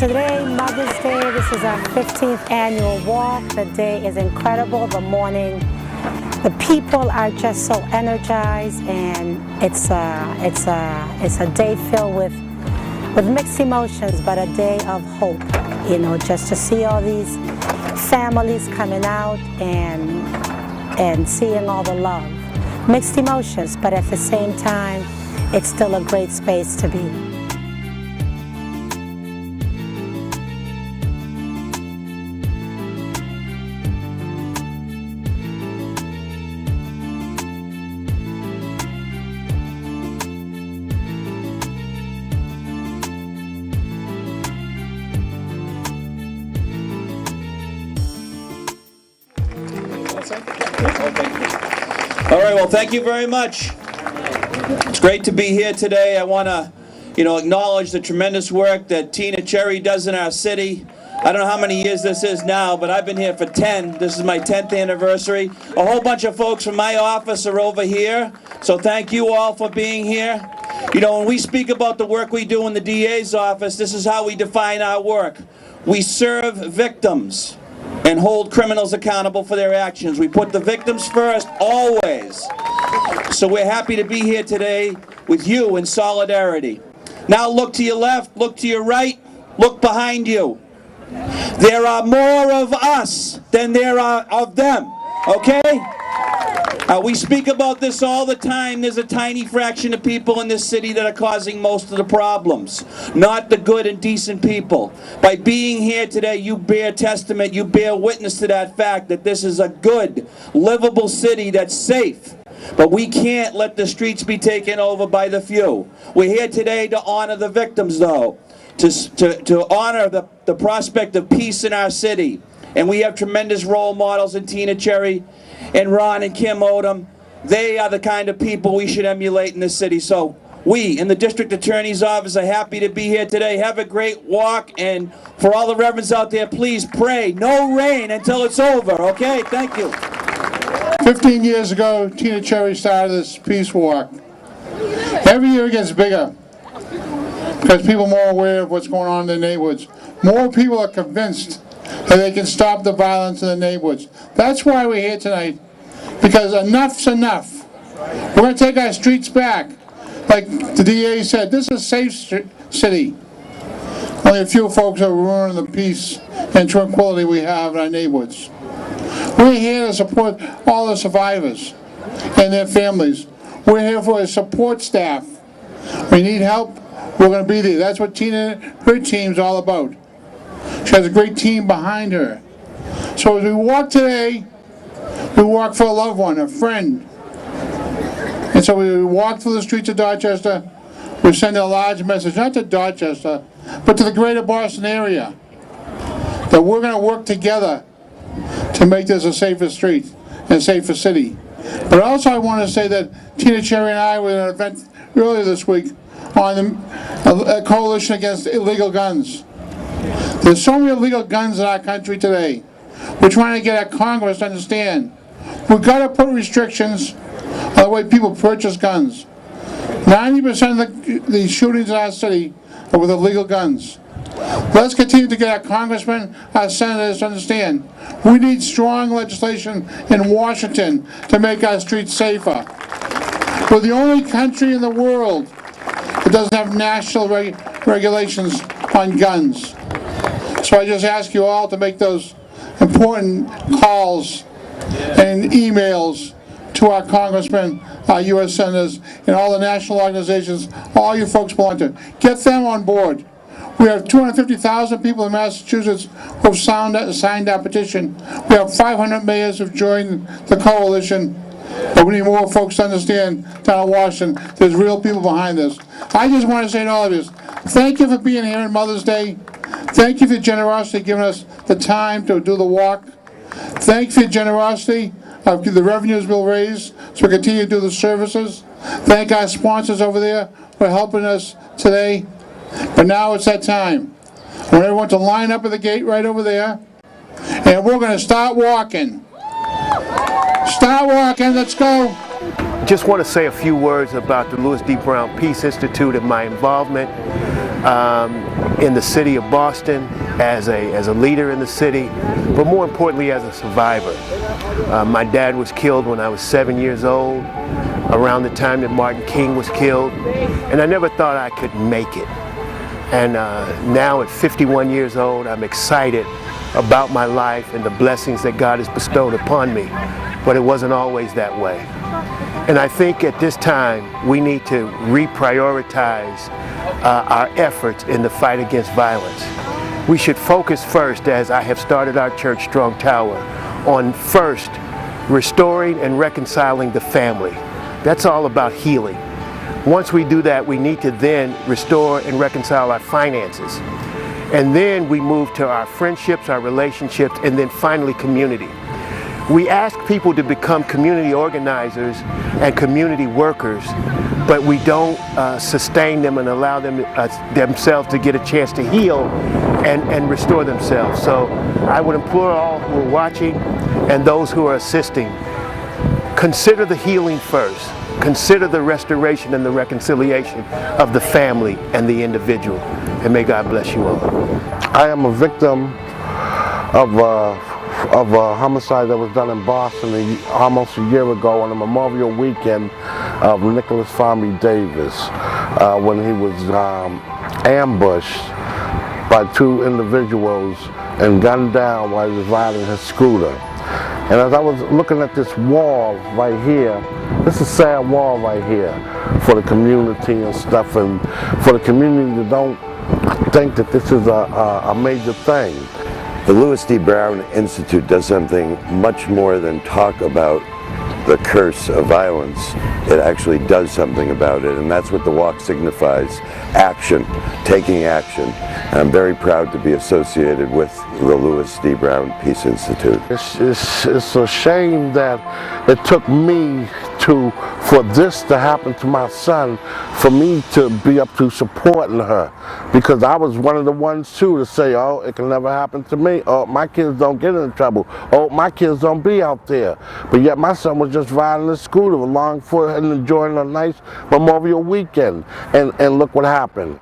today, Mother's Day, this is our 15th annual walk. The day is incredible. The morning, the people are just so energized, and it's a day filled with mixed emotions, but a day of hope. You know, just to see all these families coming out and seeing all the love. Mixed emotions, but at the same time, it's still a great space to be. All right, well, thank you very much. It's great to be here today. I want to, acknowledge the tremendous work that Tina Cherry does in our city. I don't know how many years this is now, but I've been here for 10. This is my 10th anniversary. A whole bunch of folks from my office are over here, so thank you all for being here. When we speak about the work we do in the DA's office, this is how we define our work. We serve victims and hold criminals accountable for their actions. We put the victims first, always. So we're happy to be here today with you in solidarity. Now look to your left, look to your right, look behind you. There are more of us than there are of them, okay? We speak about this all the time. There's a tiny fraction of people in this city that are causing most of the problems, not the good and decent people. By being here today, you bear testament, you bear witness to that fact that this is a good, livable city that's safe. But we can't let the streets be taken over by the few. We're here today to honor the victims, though, to honor the prospect of peace in our city. And we have tremendous role models in Tina Cherry and Ron and Kim Odom. They are the kind of people we should emulate in this city. So we in the District Attorney's Office are happy to be here today. Have a great walk, and for all the reverends out there, please pray no rain until it's over, okay? Thank you. 15 years ago, Tina Cherry started this peace walk. Every year it gets bigger because people are more aware of what's going on in their neighborhoods. More people are convinced that they can stop the violence in the neighborhoods. That's why we're here tonight, because enough's enough. We're going to take our streets back. Like the DA said, this is a safe city. Only a few folks are ruining the peace and tranquility we have in our neighborhoods. We're here to support all the survivors and their families. We're here for a support staff. We need help, we're going to be there. That's what Tina, her team's all about. She has a great team behind her. So as we walk today, we walk for a loved one, a friend. And so we walk through the streets of Dorchester. We're sending a large message, not to Dorchester, but to the greater Boston area, that we're going to work together to make this a safer street and a safer city. But also I want to say that Tina Cherry and I were at an event earlier this week on a coalition against illegal guns. There's so many illegal guns in our country today. We're trying to get our Congress to understand we've got to put restrictions on the way people purchase guns. 90% of the shootings in our city are with illegal guns. Let's continue to get our congressmen, our senators to understand we need strong legislation in Washington to make our streets safer. We're the only country in the world that doesn't have national regulations on guns. So I just ask you all to make those important calls and emails to our congressmen, our U.S. senators, and all the national organizations, all you folks belong to. Get them on board. We have 250,000 people in Massachusetts who have signed our petition. We have 500 mayors who have joined the coalition. But we need more folks to understand down in Washington there's real people behind this. I just want to say to all of you, thank you for being here on Mother's Day. Thank you for your generosity, giving us the time to do the walk. Thank you for your generosity of the revenues we'll raise so we continue to do the services. Thank our sponsors over there for helping us today. But now it's that time. I want everyone to line up at the gate right over there, and we're going to start walking. Start walking, let's go. Just want to say a few words about the Louis D. Brown Peace Institute and my involvement. in the city of Boston as a leader in the city, but more importantly as a survivor. My dad was killed when I was 7 years old, around the time that Martin King was killed, and I never thought I could make it. And now at 51 years old, I'm excited about my life and the blessings that God has bestowed upon me, but it wasn't always that way. And I think at this time, we need to reprioritize our efforts in the fight against violence. We should focus first, as I have started our church, Strong Tower, on first restoring and reconciling the family. That's all about healing. Once we do that, we need to then restore and reconcile our finances. And then we move to our friendships, our relationships, and then finally community. We ask people to become community organizers and community workers, but we don't sustain them and allow them themselves to get a chance to heal and restore themselves. So I would implore all who are watching and those who are assisting, consider the healing first. Consider the restoration and the reconciliation of the family and the individual. And may God bless you all. I am a victim of a homicide that was done in Boston almost a year ago on the Memorial Weekend of Nicholas Fomby Davis when he was ambushed by two individuals and gunned down while he was riding his scooter. And as I was looking at this wall right here, this is a sad wall right here for the community and stuff, and for the community to don't think that this is a major thing. The Louis D. Brown Institute does something much more than talk about the curse of violence. It actually does something about it, and that's what the walk signifies: action, taking action. And I'm very proud to be associated with the Louis D. Brown Peace Institute. It's a shame that it took me for this to happen to my son, for me to be up to supporting her, because I was one of the ones too to say, oh, it can never happen to me, oh, my kids don't get in trouble, oh, my kids don't be out there. But yet my son was just riding his scooter along for and enjoying a nice Memorial Weekend, and look what happened.